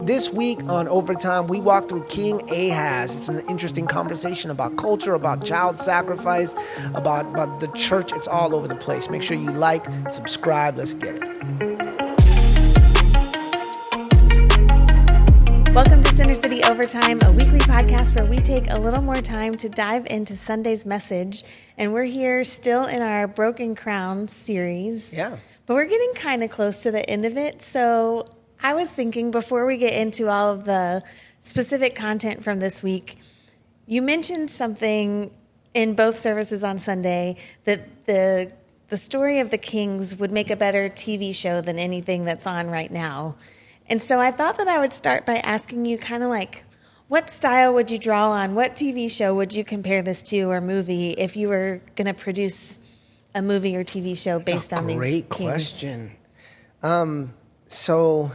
this week on Overtime, we walk through King Ahaz. It's an interesting conversation about culture, about child sacrifice, about the church. It's all over the place. Make sure you like, subscribe. Let's get it. Welcome to Center City Overtime, a weekly podcast where we take a little more time to dive into Sunday's message. And we're here still in our Broken Crown series. Yeah. But we're getting kind of close to the end of it. So I was thinking, before we get into all of the specific content from this week, you mentioned something in both services on Sunday, that the story of the Kings would make a better TV show than anything that's on right now. And so I thought that I would start by asking you kind of like, what style would you draw on? What TV show would you compare this to, or movie, if you were going to produce a movie or TV show based on these Kings? Great question. So,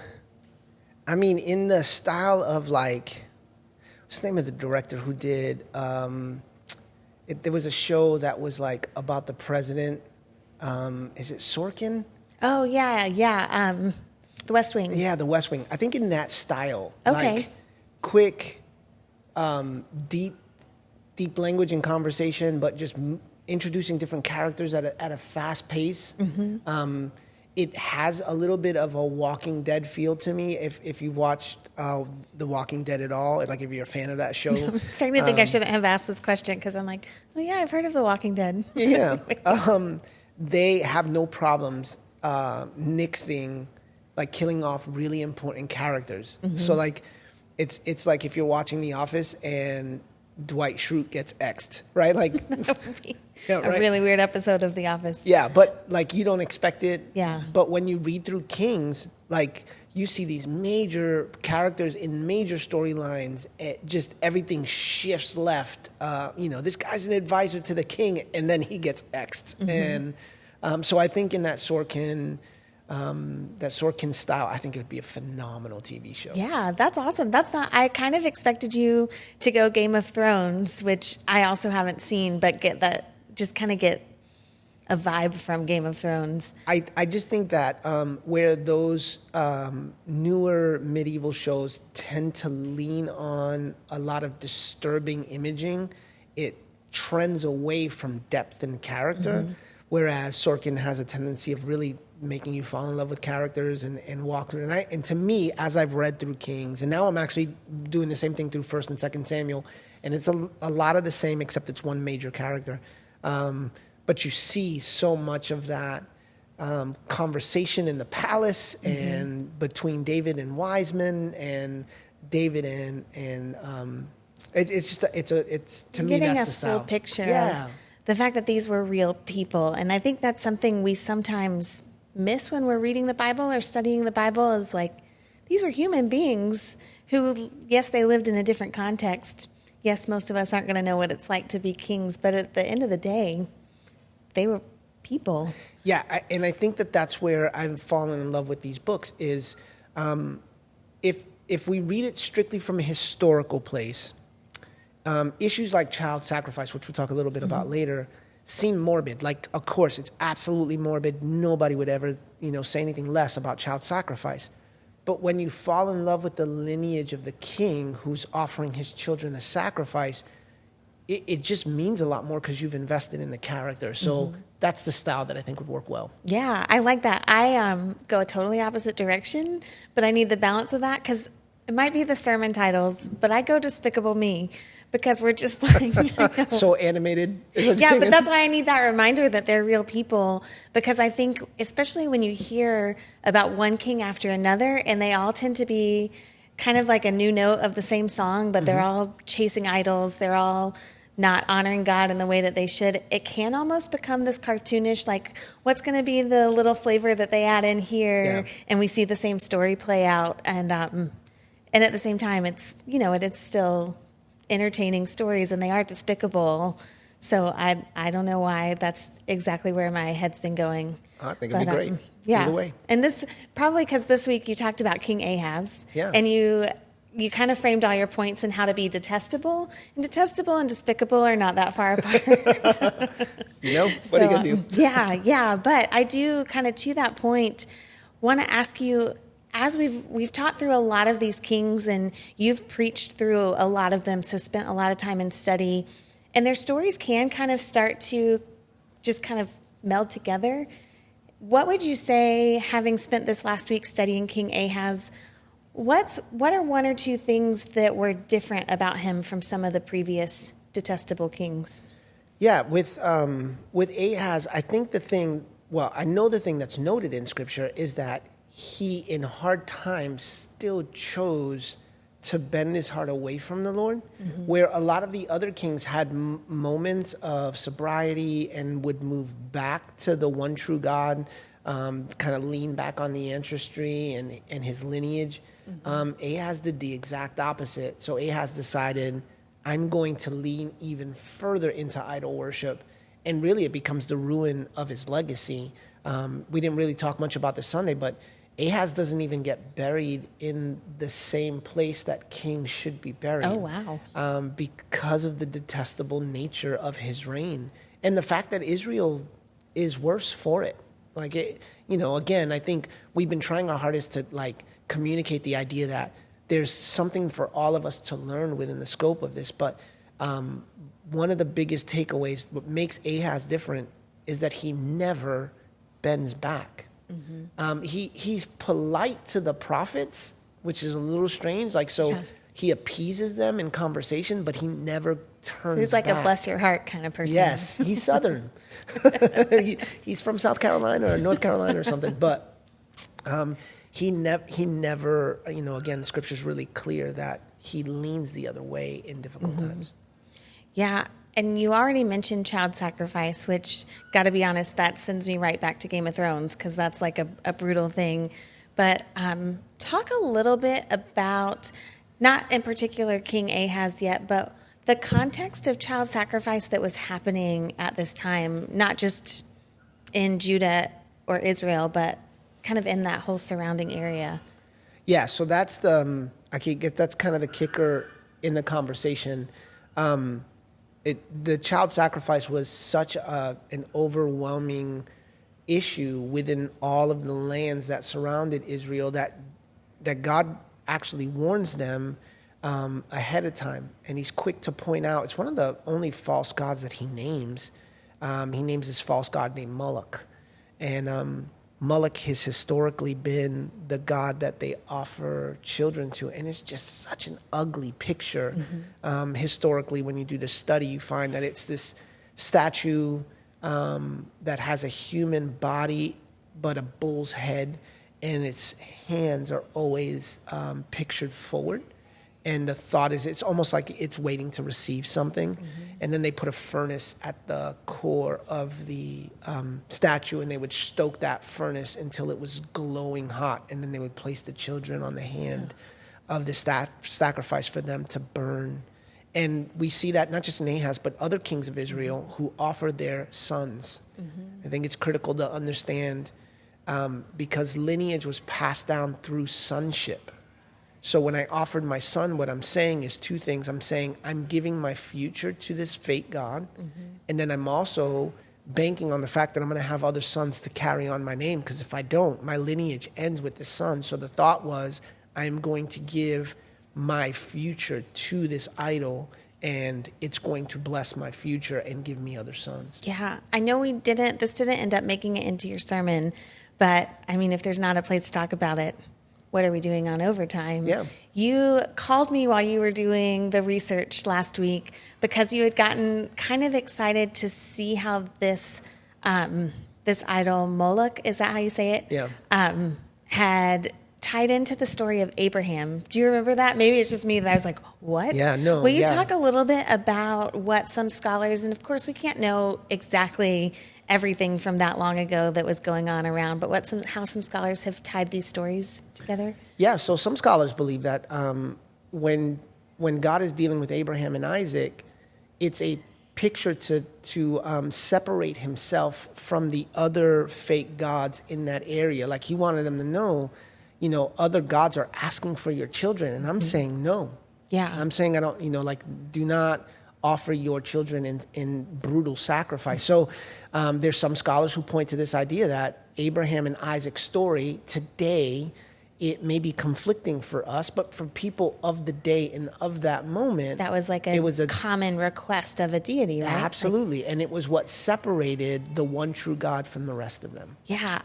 I mean, in the style of like, what's the name of the director who did, there was a show that was like about the president. Is it Sorkin? Oh, yeah. The West Wing. Yeah, The West Wing. I think in that style. Okay. Like quick, deep language and conversation, but just introducing different characters at a fast pace. Mm-hmm. It has a little bit of a Walking Dead feel to me. If you've watched The Walking Dead at all, like if you're a fan of that show. I'm starting to think I shouldn't have asked this question, because I'm like, oh yeah, I've heard of The Walking Dead. Yeah. They have no problems nixing, like killing off really important characters. Mm-hmm. So like, it's like if you're watching The Office and Dwight Schrute gets X'd, right? Like a really weird episode of The Office. Yeah, but like you don't expect it. Yeah. But when you read through Kings, like you see these major characters in major storylines, just everything shifts left. This guy's an advisor to the king, and then he gets X'd. Mm-hmm. And so I think in that Sorkin style, I think it would be a phenomenal TV show. Yeah, that's awesome. I kind of expected you to go Game of Thrones, which I also haven't seen, but get a vibe from Game of Thrones. I just think that where those newer medieval shows tend to lean on a lot of disturbing imaging, it trends away from depth and character, mm-hmm. whereas Sorkin has a tendency of really making you fall in love with characters and walk through. And to me, as I've read through Kings, and now I'm actually doing the same thing through 1st and 2nd Samuel, and it's a lot of the same, except it's one major character. But you see so much of that conversation in the palace, mm-hmm. and between David and Wiseman, and David and it's to me that's the style. Getting a full picture of the fact that these were real people, and I think that's something we sometimes miss when we're reading the Bible or studying the Bible, is like, these were human beings who, yes, they lived in a different context. Yes, most of us aren't going to know what it's like to be kings, but at the end of the day, they were people. Yeah, and I think that's where I've fallen in love with these books is if we read it strictly from a historical place, issues like child sacrifice, which we'll talk a little bit about later, seem morbid. Like, of course, it's absolutely morbid. Nobody would ever, say anything less about child sacrifice. But when you fall in love with the lineage of the king who's offering his children a sacrifice, it just means a lot more because you've invested in the character. So mm-hmm. that's the style that I think would work well. Yeah, I like that. I go a totally opposite direction, but I need the balance of that, because it might be the sermon titles, but I go Despicable Me, because we're just like... So animated. Yeah, but that's why I need that reminder that they're real people, because I think, especially when you hear about one king after another, and they all tend to be kind of like a new note of the same song, but they're mm-hmm. all chasing idols, they're all not honoring God in the way that they should, it can almost become this cartoonish, like, what's going to be the little flavor that they add in here? Yeah. And we see the same story play out, and at the same time, it's, it's still entertaining stories, and they are despicable. So I don't know why that's exactly where my head's been going. I think it'd be great. Yeah. Either way. And this, probably because this week you talked about King Ahaz. Yeah. And you kind of framed all your points in how to be detestable. And detestable and despicable are not that far apart. What are you going to do? Yeah. But I do kind of, to that point, want to ask you, as we've taught through a lot of these kings, and you've preached through a lot of them, so spent a lot of time in study, and their stories can kind of start to just kind of meld together. What would you say, having spent this last week studying King Ahaz, what are one or two things that were different about him from some of the previous detestable kings? Yeah, with Ahaz, I think I know the thing that's noted in Scripture is that he, in hard times, still chose to bend his heart away from the Lord, where a lot of the other kings had moments of sobriety and would move back to the one true God, kind of lean back on the ancestry and his lineage. Ahaz did the exact opposite. So Ahaz decided, I'm going to lean even further into idol worship, and really it becomes the ruin of his legacy. We didn't really talk much about this Sunday, but Ahaz doesn't even get buried in the same place that kings should be buried. Oh, wow. Because of the detestable nature of his reign. And the fact that Israel is worse for it. Like, again, I think we've been trying our hardest to, communicate the idea that there's something for all of us to learn within the scope of this. But one of the biggest takeaways, what makes Ahaz different, is that he never bends back. He's polite to the prophets, which is a little strange. He appeases them in conversation, but he never turns He's like back. a bless your heart kind of person. Yes, he's Southern. He's from South Carolina or North Carolina or something. But he never, again, the Scripture's really clear that he leans the other way in difficult times. Yeah. And you already mentioned child sacrifice, which, got to be honest, that sends me right back to Game of Thrones, because that's like a brutal thing. But talk a little bit about, not in particular King Ahaz yet, but the context of child sacrifice that was happening at this time, not just in Judah or Israel, but kind of in that whole surrounding area. Yeah, so that's kind of the kicker in the conversation. The child sacrifice was such an overwhelming issue within all of the lands that surrounded Israel that God actually warns them ahead of time. And he's quick to point out, it's one of the only false gods that he names. He names this false god named Moloch. And Moloch has historically been the god that they offer children to, and it's just such an ugly picture. Historically, when you do the study, you find that it's this statue that has a human body but a bull's head, and its hands are always pictured forward. And the thought is, it's almost like it's waiting to receive something. And then they put a furnace at the core of the statue, and they would stoke that furnace until it was glowing hot. And then they would place the children on the hand of the sacrifice for them to burn. And we see that not just in Ahaz, but other kings of Israel who offered their sons. I think it's critical to understand because lineage was passed down through sonship. So when I offered my son, what I'm saying is two things. I'm saying I'm giving my future to this fake God. And then I'm also banking on the fact that I'm going to have other sons to carry on my name. Because if I don't, my lineage ends with the son. So the thought was, I'm going to give my future to this idol, and it's going to bless my future and give me other sons. Yeah. I know this didn't end up making it into your sermon, but I mean, if there's not a place to talk about it, what are we doing on overtime? Yeah. You called me while you were doing the research last week because you had gotten kind of excited to see how this idol Moloch, is that how you say it? Yeah. Had tied into the story of Abraham. Do you remember that? Maybe it's just me that I was like, what? Yeah, no. Will you talk a little bit about what some scholars, and of course we can't know exactly everything from that long ago that was going on around, but how some scholars have tied these stories together? Yeah, so some scholars believe that when God is dealing with Abraham and Isaac, it's a picture to separate himself from the other fake gods in that area. Like he wanted them to know, other gods are asking for your children, and I'm saying no. Yeah. I'm saying I don't, do not offer your children in brutal sacrifice. So there's some scholars who point to this idea that Abraham and Isaac's story today it may be conflicting for us, but for people of the day and of that moment, That was like a common request of a deity, right? absolutely. And it was what separated the one true God from the rest of them. Yeah,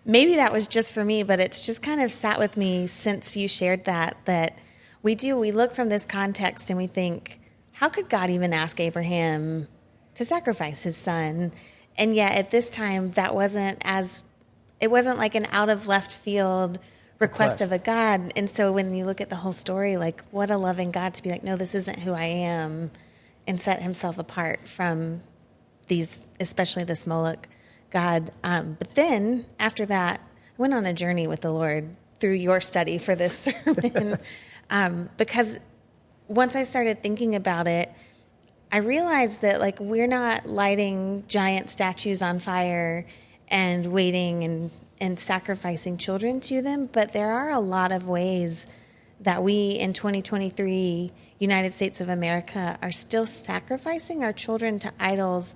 maybe that was just for me, but it's just kind of sat with me since you shared that we look from this context and we think, how could God even ask Abraham to sacrifice his son? And yet at this time, it wasn't like an out of left field request of a God. And so when you look at the whole story, like, what a loving God to be like, no, this isn't who I am, and set himself apart from especially this Moloch God. But then after that, I went on a journey with the Lord through your study for this sermon. Because once I started thinking about it, I realized that, like, we're not lighting giant statues on fire and waiting and sacrificing children to them, but there are a lot of ways that we in 2023 United States of America are still sacrificing our children to idols.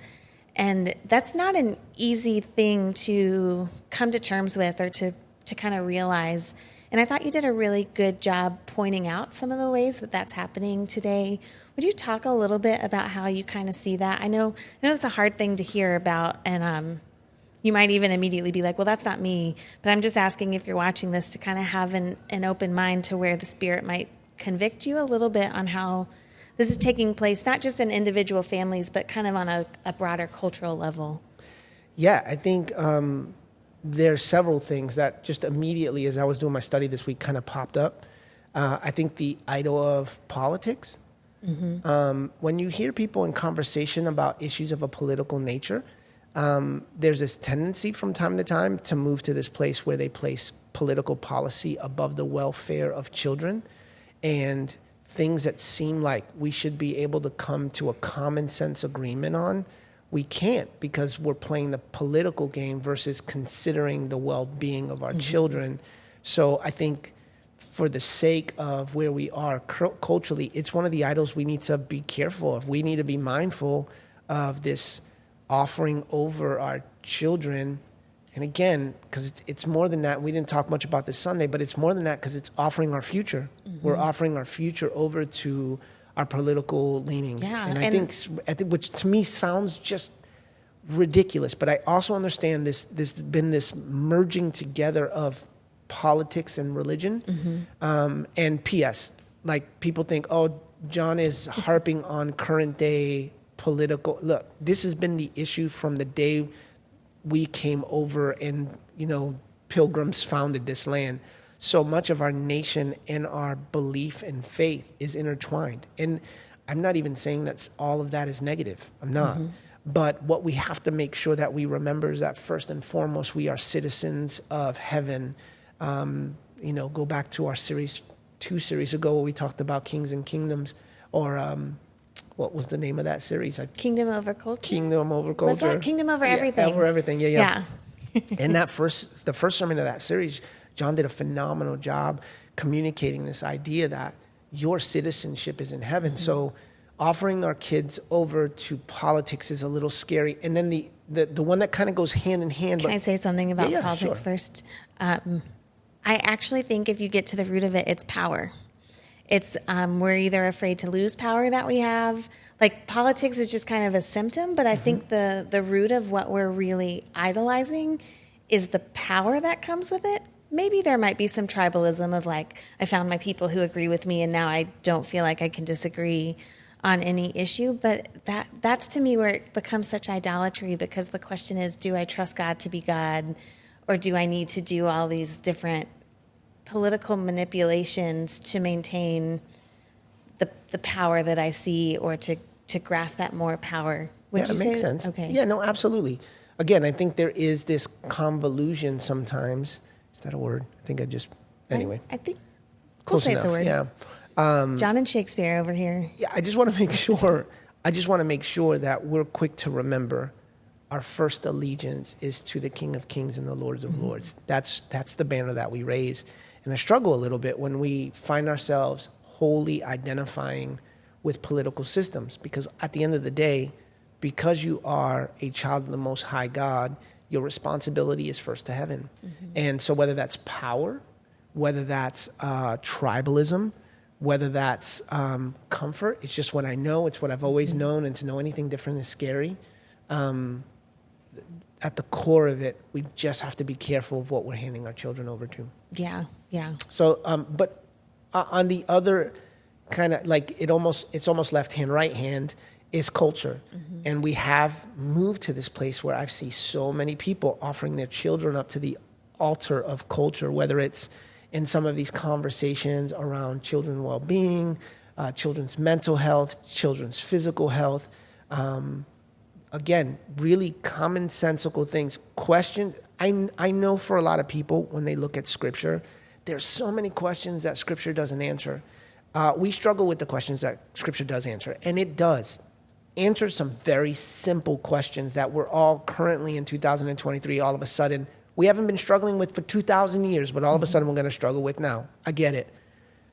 And that's not an easy thing to come to terms with or to kind of realize. And I thought you did a really good job pointing out some of the ways that that's happening today. Would you talk a little bit about how you kind of see that? I know it's a hard thing to hear about, and you might even immediately be like, well, that's not me. But I'm just asking, if you're watching this, to kind of have an open mind to where the Spirit might convict you a little bit on how this is taking place, not just in individual families, but kind of on a broader cultural level. Yeah, I think there's several things that just immediately, as I was doing my study this week, kind of popped up. I think the idol of politics. Mm-hmm. When you hear people in conversation about issues of a political nature, there's this tendency from time to time to move to this place where they place political policy above the welfare of children, and things that seem like we should be able to come to a common sense agreement on, we can't, because we're playing the political game versus considering the well-being of our children. So I think for the sake of where we are culturally, it's one of the idols we need to be careful of. We need to be mindful of this offering over our children. And again, because it's more than that. We didn't talk much about this Sunday, but it's more than that, because it's offering our future. Mm-hmm. We're offering our future over to our political leanings. Yeah, and I think, which to me sounds just ridiculous, but I also understand this merging together of politics and religion. Mm-hmm. And P.S., like, people think, oh, John is harping on current day political. Look, this has been the issue from the day we came over and, pilgrims founded this land. So much of our nation and our belief and faith is intertwined. And I'm not even saying that all of that is negative. I'm not. Mm-hmm. But what we have to make sure that we remember is that first and foremost, we are citizens of heaven. Go back to our two series ago where we talked about kings and kingdoms, or what was the name of that series? Kingdom Over Culture? Kingdom Over Culture. Was that Kingdom Over Everything? Over Everything, yeah. And the first sermon of that series, John did a phenomenal job communicating this idea that your citizenship is in heaven. Mm-hmm. So offering our kids over to politics is a little scary. And then the one that kind of goes hand in hand. Can I say something about politics first? I actually think if you get to the root of it, it's power. It's we're either afraid to lose power that we have. Like, politics is just kind of a symptom, but I think the root of what we're really idolizing is the power that comes with it. Maybe there might be some tribalism of, like, I found my people who agree with me and now I don't feel like I can disagree on any issue. But that's to me where it becomes such idolatry, because the question is, do I trust God to be God, or do I need to do all these different political manipulations to maintain the power that I see, or to grasp at more power? Would you say? Makes sense. Okay. Yeah, no, absolutely. Again, I think there is this convolution sometimes. Is that a word? I think anyway. I think we'll say it's a word. Yeah. John and Shakespeare over here. Yeah, I just want to make sure that we're quick to remember our first allegiance is to the King of Kings and the Lord of Lords. That's the banner that we raise. And I struggle a little bit when we find ourselves wholly identifying with political systems, because at the end of the day, because you are a child of the Most High God, your responsibility is first to heaven. Mm-hmm. And so whether that's power, whether that's tribalism, whether that's comfort. It's just what I know. It's what I've always known, and to know anything different is scary. At the core of it, we just have to be careful of what we're handing our children over to. Yeah, yeah. So, but on the other kind of like it's almost left hand, right hand is culture. And we have moved to this place where I see so many people offering their children up to the altar of culture, whether it's in some of these conversations around children's well-being, children's mental health, children's physical health. Again, really commonsensical things, questions. I know for a lot of people, when they look at Scripture, there's so many questions that Scripture doesn't answer. We struggle with the questions that Scripture does answer, and it does answer some very simple questions that we're all currently in 2023, all of a sudden, we haven't been struggling with for 2,000 years, but all of a sudden we're going to struggle with now. I get it.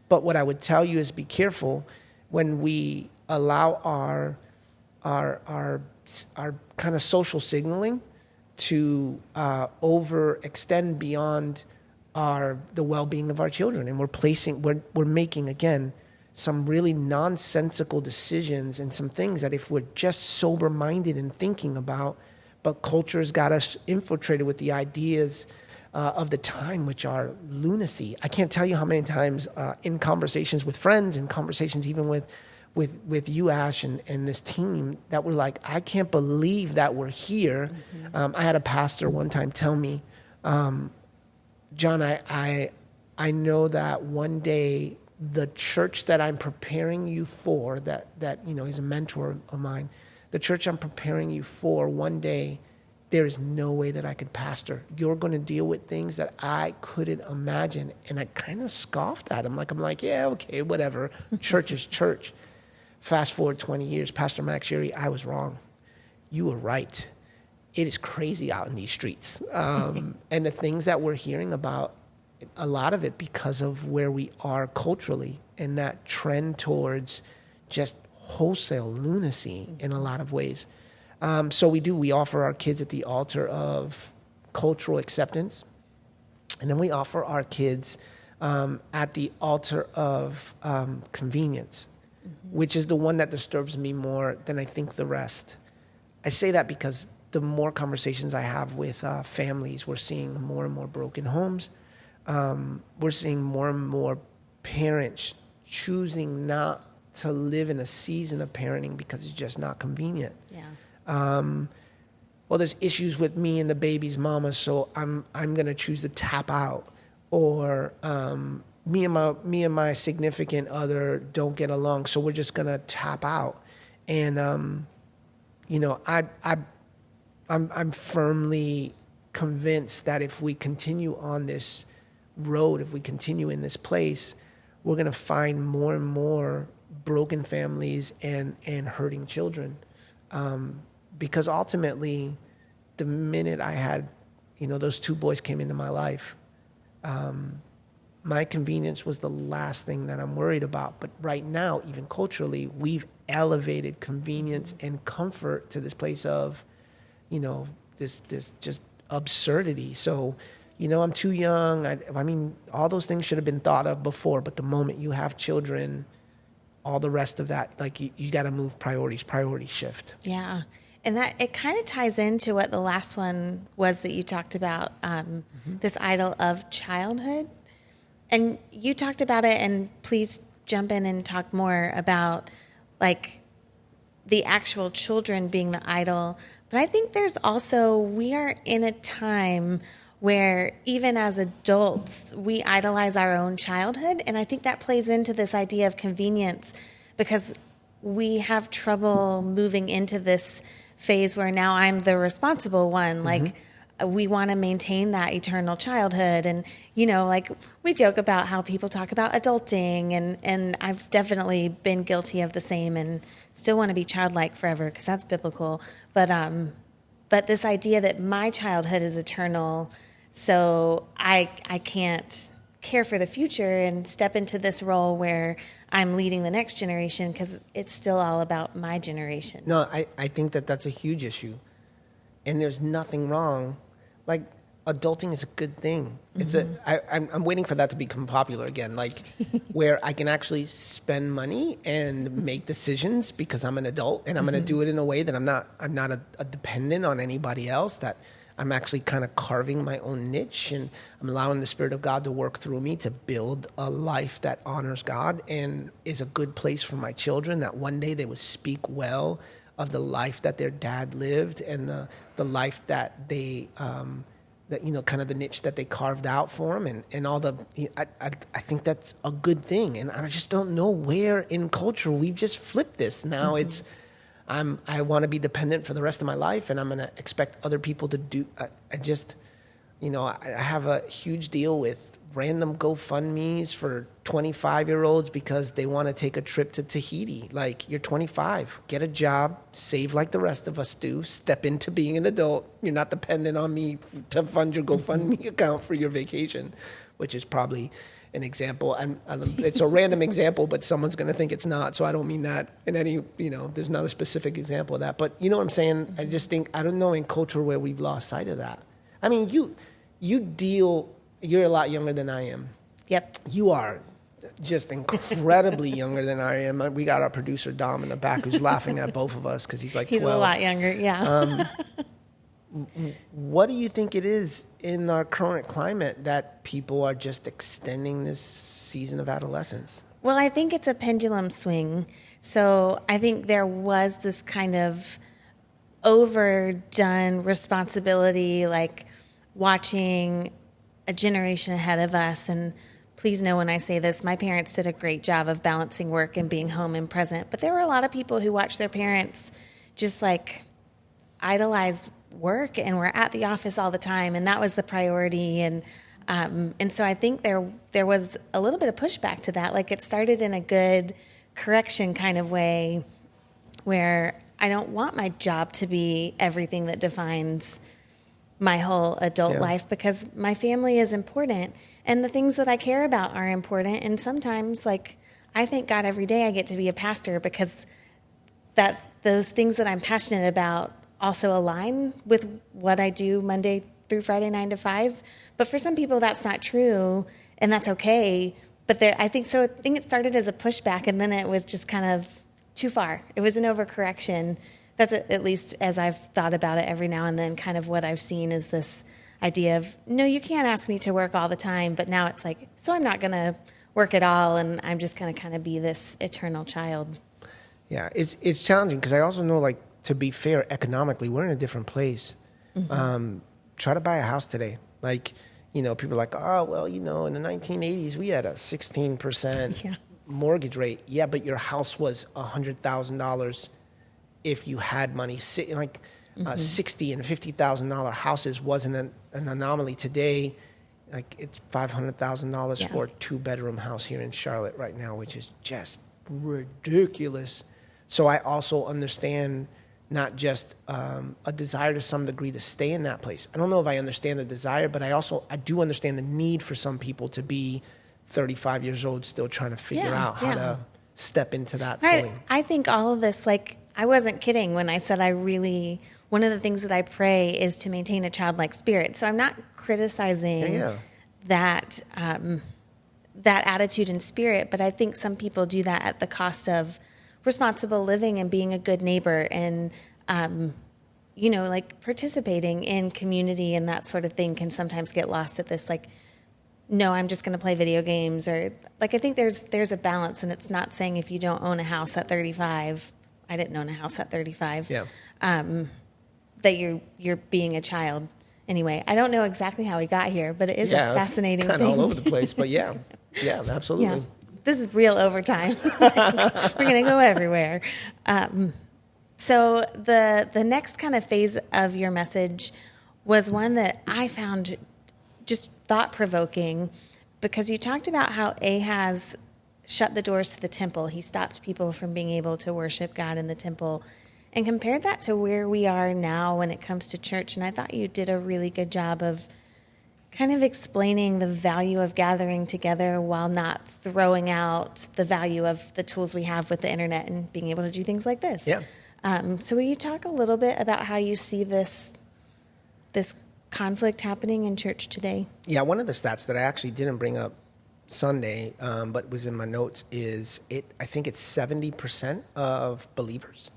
But what I would tell you is be careful when we allow our kind of social signaling to overextend beyond the well-being of our children, and we're making again some really nonsensical decisions and some things that if we're just sober-minded and thinking about, but culture's got us infiltrated with the ideas of the time, which are lunacy. I can't tell you how many times in conversations with friends and conversations even with you, Ash, and this team, that we're like, I can't believe that we're here. I had a pastor one time tell me, John, I know that one day the church that I'm preparing you for, that he's a mentor of mine, the church I'm preparing you for, one day there is no way that I could pastor. You're going to deal with things that I couldn't imagine. And I kind of scoffed at him. I'm like, yeah, okay, whatever. Church is church. Fast forward 20 years, Pastor Max Sherry, I was wrong. You were right. It is crazy out in these streets. And the things that we're hearing about, a lot of it because of where we are culturally, and that trend towards just wholesale lunacy in a lot of ways. So we offer our kids at the altar of cultural acceptance. And then we offer our kids at the altar of convenience, which is the one that disturbs me more than I think the rest. I say that because the more conversations I have with families, we're seeing more and more broken homes. We're seeing more and more parents choosing not to live in a season of parenting because it's just not convenient. Yeah. Well, there's issues with me and the baby's mama, so I'm going to choose to tap out. Or me and my significant other don't get along, so we're just going to tap out. And I'm firmly convinced that if we continue on this road, if we continue in this place, we're going to find more and more broken families and hurting children. Because ultimately, the minute I had, those two boys came into my life, my convenience was the last thing that I'm worried about. But right now, even culturally, we've elevated convenience and comfort to this place of, this just absurdity. So, I'm too young. I mean, all those things should have been thought of before. But the moment you have children, all the rest of that, like you got to move priorities shift. Yeah. And that it kind of ties into what the last one was that you talked about, this idol of childhood. And you talked about it, and please jump in and talk more about like the actual children being the idol. But I think we are in a time where even as adults, we idolize our own childhood. And I think that plays into this idea of convenience, because we have trouble moving into this phase where now I'm the responsible one. Like, we want to maintain that eternal childhood. And, like we joke about how people talk about adulting, and I've definitely been guilty of the same and still want to be childlike forever because that's biblical. But this idea that my childhood is eternal, so I can't care for the future and step into this role where I'm leading the next generation because it's still all about my generation. No, I think that's a huge issue. And there's nothing wrong. Like, adulting is a good thing. I'm waiting for that to become popular again, like where I can actually spend money and make decisions because I'm an adult, and I'm going to do it in a way that I'm not a dependent on anybody else, that I'm actually kind of carving my own niche, and I'm allowing the Spirit of God to work through me to build a life that honors God and is a good place for my children, that one day they would speak well of the life that their dad lived, and the life that they, that, you know, kind of the niche that they carved out for them, and all the, I think that's a good thing. And I just don't know where in culture we've just flipped this. Now it's, I want to be dependent for the rest of my life, and I'm going to expect other people to do. I just, you know, I have a huge deal with random GoFundMes for 25-year-olds because they want to take a trip to Tahiti. Like, you're 25, get a job, save like the rest of us do, step into being an adult. You're not dependent on me to fund your GoFundMe account for your vacation, which is probably an example. And it's a random example, but someone's going to think it's not. So I don't mean that in any, you know, there's not a specific example of that. But you know what I'm saying? I just think, I don't know in culture where we've lost sight of that. I mean, you're a lot younger than I am. Yep. You are just incredibly younger than I am. We got our producer, Dom, in the back, who's laughing at both of us because he's like 12. He's a lot younger, yeah. What do you think it is in our current climate that people are just extending this season of adolescence? Well, I think it's a pendulum swing. So I think there was this kind of overdone responsibility, like watching a generation ahead of us. And please know when I say this, my parents did a great job of balancing work and being home and present. But there were a lot of people who watched their parents just like idolize work and were at the office all the time, and that was the priority. And so I think there was a little bit of pushback to that. Like, it started in a good correction kind of way, where I don't want my job to be everything that defines my whole adult life, because my family is important and the things that I care about are important. And sometimes, like, I thank God every day I get to be a pastor, because that those things that I'm passionate about also align with what I do Monday through Friday, 9 to 5. But for some people, that's not true, and that's okay. But I think it started as a pushback, and then it was just kind of too far. It was an overcorrection. That's at least as I've thought about it every now and then, kind of what I've seen is this idea of, no, you can't ask me to work all the time. But now it's like, so I'm not going to work at all, and I'm just going to kind of be this eternal child. Yeah, it's challenging, because I also know, like, to be fair, economically, we're in a different place. Try to buy a house today. Like, you know, people are like, oh, well, you know, in the 1980s, we had a 16% mortgage rate. Yeah, but your house was $100,000 if you had money. Like, $60,000 and $50,000 houses wasn't an anomaly. Today, like, it's $500,000 for a 2-bedroom house here in Charlotte right now, which is just ridiculous. So I also understand not just a desire to some degree to stay in that place. I don't know if I understand the desire, but I do understand the need for some people to be 35 years old still trying to figure out how to step into that fully. I think all of this, like, I wasn't kidding when I said one of the things that I pray is to maintain a childlike spirit. So I'm not criticizing that attitude and spirit, but I think some people do that at the cost of responsible living and being a good neighbor and, you know, like, participating in community and that sort of thing can sometimes get lost at this, like, no, I'm just going to play video games, or, like, I think there's a balance, and it's not saying if you don't own a house at 35, I didn't own a house at 35, that you're being a child. Anyway, I don't know exactly how we got here, but it is a fascinating thing. Kind of all over the place, but yeah, absolutely. Yeah. This is real overtime. We're going to go everywhere. So the next kind of phase of your message was one that I found just thought-provoking, because you talked about how Ahaz shut the doors to the temple. He stopped people from being able to worship God in the temple, and compared that to where we are now when it comes to church. And I thought you did a really good job of kind of explaining the value of gathering together while not throwing out the value of the tools we have with the internet and being able to do things like this. Yeah. So will you talk a little bit about how you see this conflict happening in church today. Yeah, one of the stats that I actually didn't bring up Sunday, but was in my notes is I think it's 70% of believers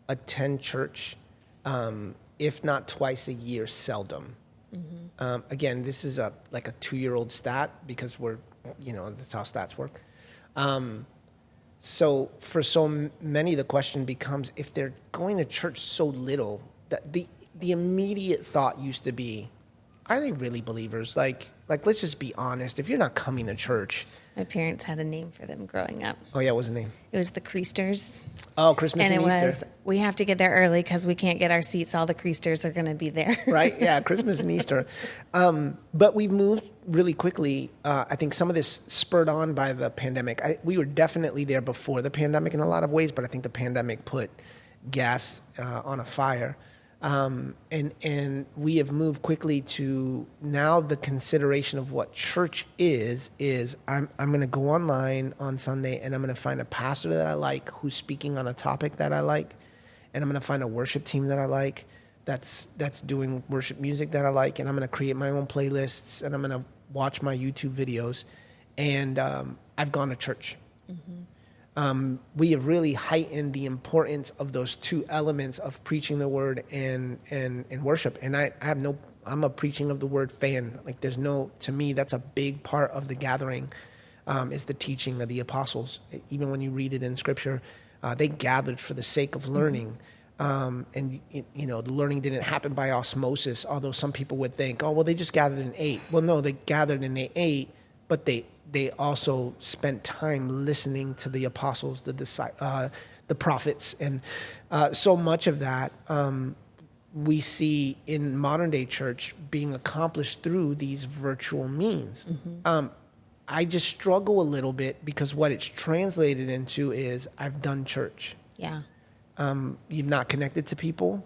attend church, if not twice a year, seldom. Again, this is like a 2-year-old stat because that's how stats work. So for so many, the question becomes, if they're going to church so little, that the immediate thought used to be, are they really believers? Like let's just be honest. If you're not coming to church. My parents had a name for them growing up. Oh yeah, what was the name? It was the Creasters. Oh, Christmas and Easter. And it was, we have to get there early because we can't get our seats. All the Creasters are going to be there. Right? Yeah, Christmas and Easter. But we've moved really quickly. I think some of this spurred on by the pandemic. We were definitely there before the pandemic in a lot of ways, but I think the pandemic put gas on a fire. And we have moved quickly to now the consideration of what church is I'm going to go online on Sunday and I'm going to find a pastor that I like who's speaking on a topic that I like, and I'm going to find a worship team that I like that's doing worship music that I like, and I'm going to create my own playlists, and I'm going to watch my YouTube videos, and I've gone to church. Mm-hmm. We have really heightened the importance of those two elements of preaching the word and worship. And I'm a preaching of the word fan. Like to me, that's a big part of the gathering, is the teaching of the apostles. Even when you read it in scripture, they gathered for the sake of learning. And the learning didn't happen by osmosis, although some people would think, oh, well, they just gathered and ate. Well, no, they gathered and they ate, but they also spent time listening to the apostles, the prophets, and so much of that we see in modern day church being accomplished through these virtual means. Mm-hmm. I just struggle a little bit because what it's translated into is I've done church. Yeah. You've not connected to people.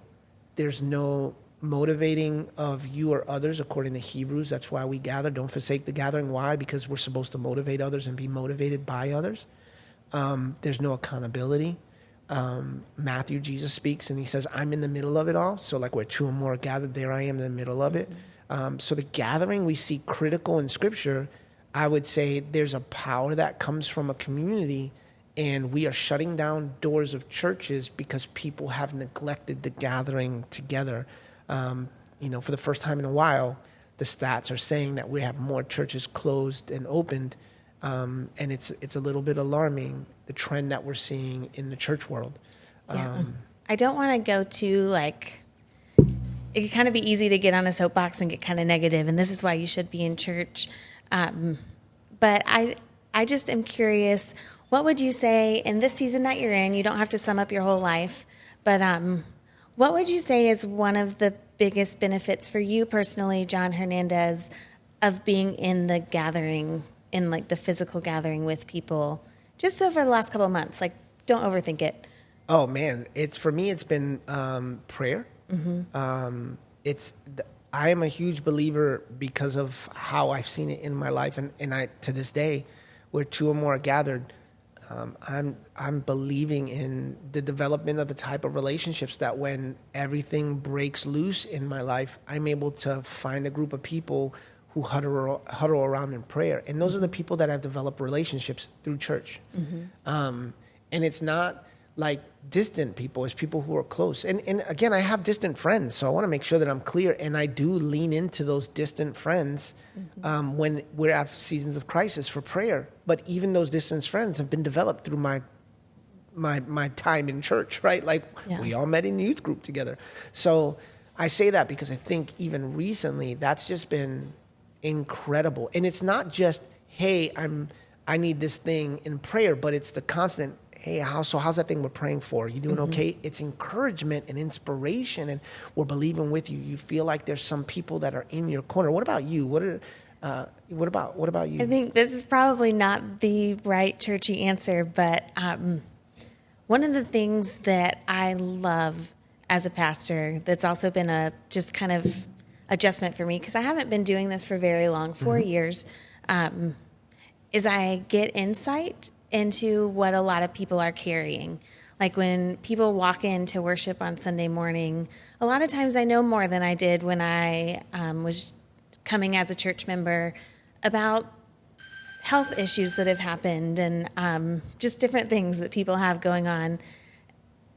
There's no motivating of you or others, according to Hebrews. That's why we gather. Don't forsake the gathering. Why? Because we're supposed to motivate others and be motivated by others. There's no accountability. Matthew, Jesus speaks and he says, I'm in the middle of it all. So like where two or more are gathered, there I am in the middle of it. So the gathering we see critical in scripture, I would say there's a power that comes from a community, and we are shutting down doors of churches because people have neglected the gathering together. For the first time in a while, the stats are saying that we have more churches closed and opened, and it's a little bit alarming, the trend that we're seeing in the church world. I don't want to go too it can kind of be easy to get on a soapbox and get kind of negative, and this is why you should be in church. But I just am curious, what would you say in this season that you're in? You don't have to sum up your whole life, but what would you say is one of the biggest benefits for you personally, John Hernandez, of being in the gathering, in like the physical gathering with people, just over the last couple of months? Like, don't overthink it. Oh man, for me, it's been prayer. Mm-hmm. I am a huge believer because of how I've seen it in my life, and I to this day, where two or more are gathered. I'm believing in the development of the type of relationships that when everything breaks loose in my life, I'm able to find a group of people who huddle around in prayer. And those are the people that I've developed relationships through church. Mm-hmm. And it's not like distant people, it's people who are close. And again, I have distant friends, so I want to make sure that I'm clear. And I do lean into those distant friends when we're at seasons of crisis for prayer. But even those distant friends have been developed through my time in church, right? Like we all met in youth group together. So I say that because I think even recently that's just been incredible. And it's not just, hey, I need this thing in prayer, but it's the constant, hey, how's that thing we're praying for? You doing okay? It's encouragement and inspiration, and we're believing with you. You feel like there's some people that are in your corner. What about you? What about you? I think this is probably not the right churchy answer, but one of the things that I love as a pastor that's also been a just kind of adjustment for me, because I haven't been doing this for very long, 4 years, is I get insight into what a lot of people are carrying. Like when people walk in to worship on Sunday morning, a lot of times I know more than I did when I was coming as a church member about health issues that have happened and just different things that people have going on.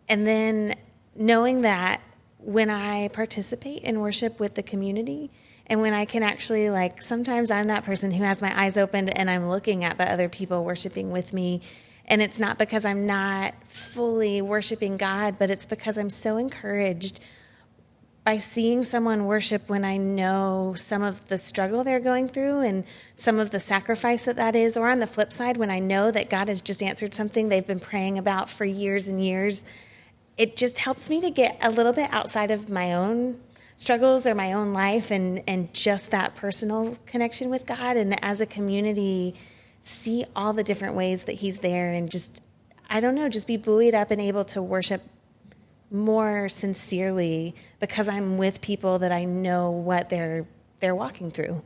And then knowing that when I participate in worship with the community and when I can actually, like, sometimes I'm that person who has my eyes opened and I'm looking at the other people worshiping with me. And it's not because I'm not fully worshiping God, but it's because I'm so encouraged by seeing someone worship when I know some of the struggle they're going through and some of the sacrifice that is, or on the flip side, when I know that God has just answered something they've been praying about for years and years. It just helps me to get a little bit outside of my own struggles or my own life and just that personal connection with God. And as a community, see all the different ways that he's there and just, I don't know, just be buoyed up and able to worship more sincerely because I'm with people that I know what they're walking through.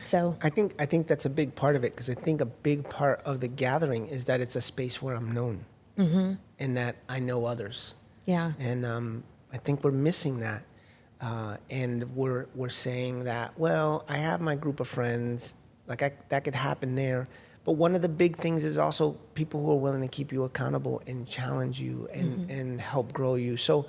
So I think that's a big part of it, because I think a big part of the gathering is that it's a space where I'm known, and that I know others. yeah, And I think we're missing that, and we're saying that, well, I have my group of friends, that could happen there. But one of the big things is also people who are willing to keep you accountable and challenge you and help grow you. So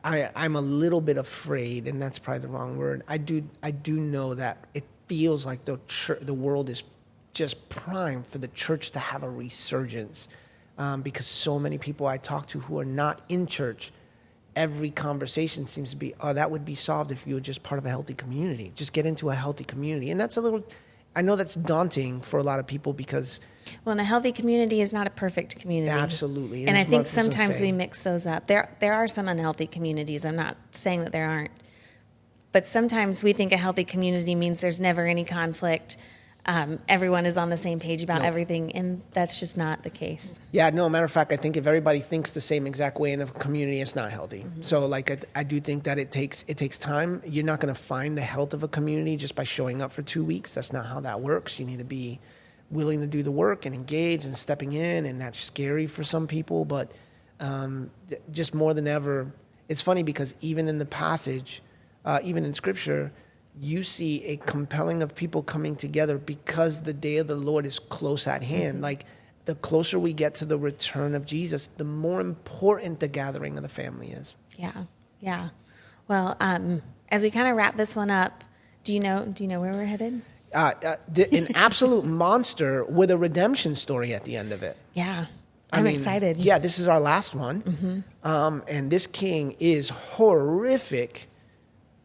I'm a little bit afraid, and that's probably the wrong word. I do know that it feels like the world is just primed for the church to have a resurgence, because so many people I talk to who are not in church, every conversation seems to be, oh, that would be solved if you were just part of a healthy community. Just get into a healthy community. And that's I know that's daunting for a lot of people because... Well, and a healthy community is not a perfect community. Absolutely. And I think sometimes we mix those up. There are some unhealthy communities. I'm not saying that there aren't. But sometimes we think a healthy community means there's never any conflict. Everyone is on the same page about everything, and that's just not the case. Yeah, no, matter of fact, I think if everybody thinks the same exact way in a community, it's not healthy. So, I do think that it takes time. You're not going to find the health of a community just by showing up for 2 weeks. That's not how that works. You need to be willing to do the work and engage and stepping in, and that's scary for some people. But just more than ever, it's funny because even in the passage, even in Scripture, you see a compelling of people coming together because the day of the Lord is close at hand. Like, the closer we get to the return of Jesus, the more important the gathering of the family is. Yeah. Well, as we kind of wrap this one up, do you know where we're headed? An absolute monster with a redemption story at the end of it. Yeah. I'm excited. Yeah, this is our last one. And this king is horrific,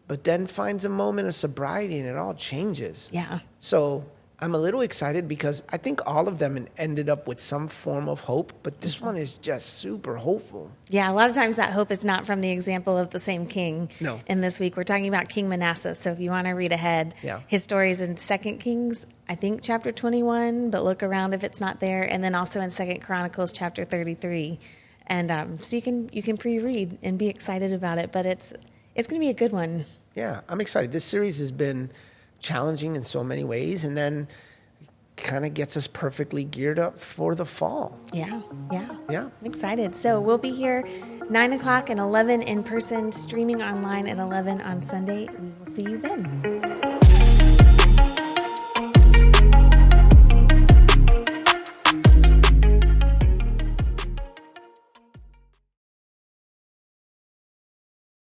but then finds a moment of sobriety and it all changes. Yeah. So I'm a little excited because I think all of them ended up with some form of hope, but this one is just super hopeful. Yeah, a lot of times that hope is not from the example of the same king. No. And this week we're talking about King Manasseh. So if you want to read ahead, his story is in 2 Kings, I think chapter 21, but look around if it's not there, and then also in 2 Chronicles chapter 33. And so you can pre-read and be excited about it, but it's going to be a good one. Yeah, I'm excited. This series has been challenging in so many ways, and then kind of gets us perfectly geared up for the fall. Yeah. I'm excited. So we'll be here 9 o'clock and 11 in person, streaming online at 11 on Sunday. We will see you then.